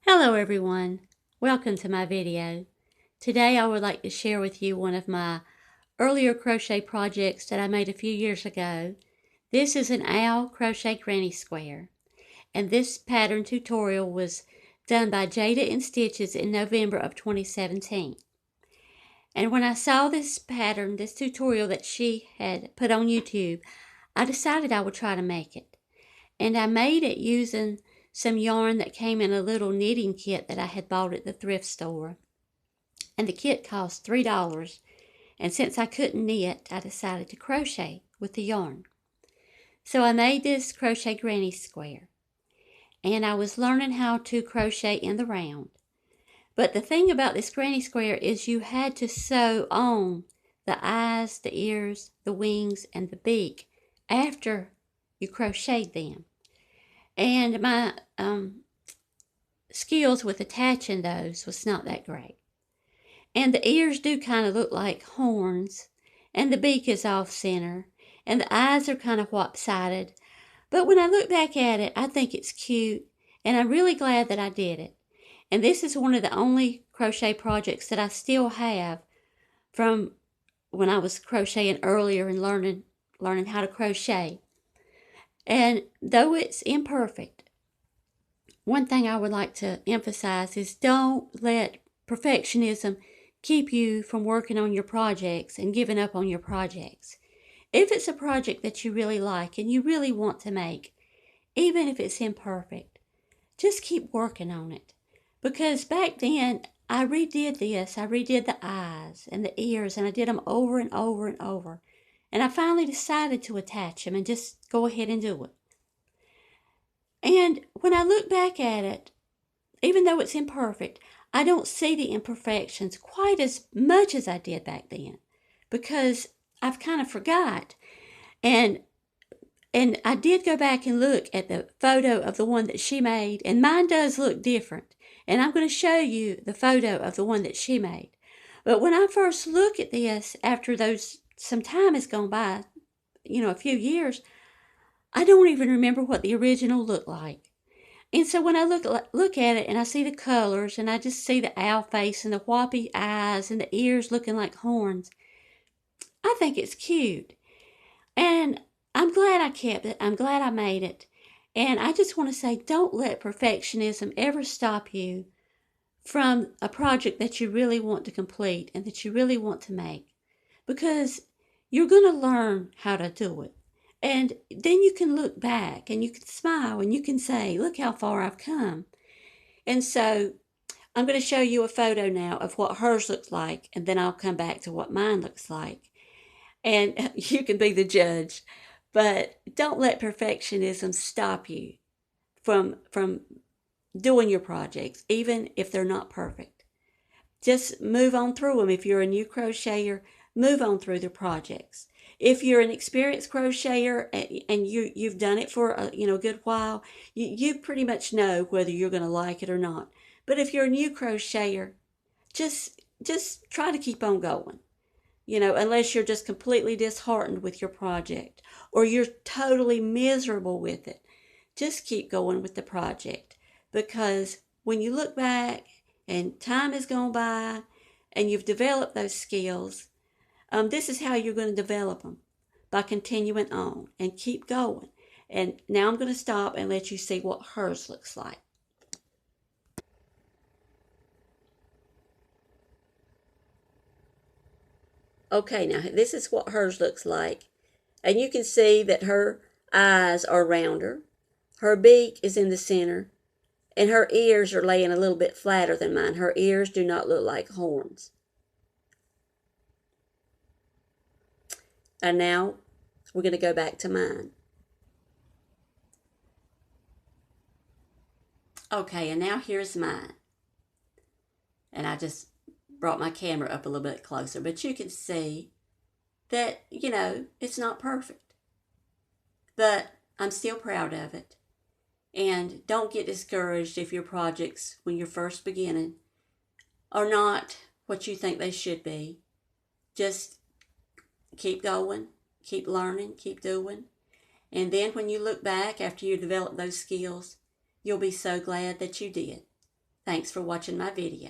Hello everyone, welcome to my video. Today I would like to share with you one of my earlier crochet projects that I made a few years ago. This is an owl crochet granny square, and this pattern tutorial was done by Jayda in November of 2017. And when I saw this pattern, this tutorial that she had put on YouTube, I decided I would try to make it. And I made it using some yarn that came in a little knitting kit that I had bought at the thrift store. And the kit cost $3. And since I couldn't knit, I decided to crochet with the yarn. So I made this crochet granny square. And I was learning how to crochet in the round. But the thing about this granny square is you had to sew on the eyes, the ears, the wings, and the beak after you crocheted them. And my skills with attaching those was not that great. And the ears do kind of look like horns, and the beak is off center, and the eyes are kind of lopsided. But when I look back at it, I think it's cute, and I'm really glad that I did it. And this is one of the only crochet projects that I still have from when I was crocheting earlier and learning how to crochet. And though it's imperfect, one thing I would like to emphasize is don't let perfectionism keep you from working on your projects and giving up on your projects. If it's a project that you really like and you really want to make, even if it's imperfect, just keep working on it. Because back then, I redid this. I redid the eyes and the ears, and I did them over and over and over. And I finally decided to attach them and just go ahead and do it. And when I look back at it, even though it's imperfect, I don't see the imperfections quite as much as I did back then, because I've kind of forgot. And I did go back and look at the photo of the one that she made, and mine does look different. And I'm going to show you the photo of the one that she made. But when I first look at this, after some time has gone by, a few years, I don't even remember what the original looked like. And so when I look at it and I see the colors and I just see the owl face and the whoppy eyes and the ears looking like horns, I think it's cute. And I'm glad I kept it. I'm glad I made it. And I just want to say, don't let perfectionism ever stop you from a project that you really want to complete and that you really want to make. Because you're going to learn how to do it. And then you can look back and you can smile and you can say, look how far I've come. And so I'm going to show you a photo now of what hers looks like, and then I'll come back to what mine looks like. And you can be the judge. But don't let perfectionism stop you from doing your projects, even if they're not perfect. Just move on through them. If you're a new crocheter, move on through the projects. If you're an experienced crocheter and you've done it for a good while, you pretty much know whether you're going to like it or not. But if you're a new crocheter, just try to keep on going. Unless you're just completely disheartened with your project or you're totally miserable with it, just keep going with the project. Because when you look back and time has gone by and you've developed those skills, this is how you're going to develop them, by continuing on and keep going. And now I'm going to stop and let you see what hers looks like. Okay, now this is what hers looks like. And you can see that her eyes are rounder, her beak is in the center, and her ears are laying a little bit flatter than mine. Her ears do not look like horns. And now we're going to go back to mine. Okay, and now here's mine. And I just brought my camera up a little bit closer, but you can see that, it's not perfect. But I'm still proud of it. And don't get discouraged if your projects, when you're first beginning, are not what you think they should be. Just keep going, keep learning, keep doing. And then when you look back after you develop those skills, you'll be so glad that you did. Thanks for watching my video.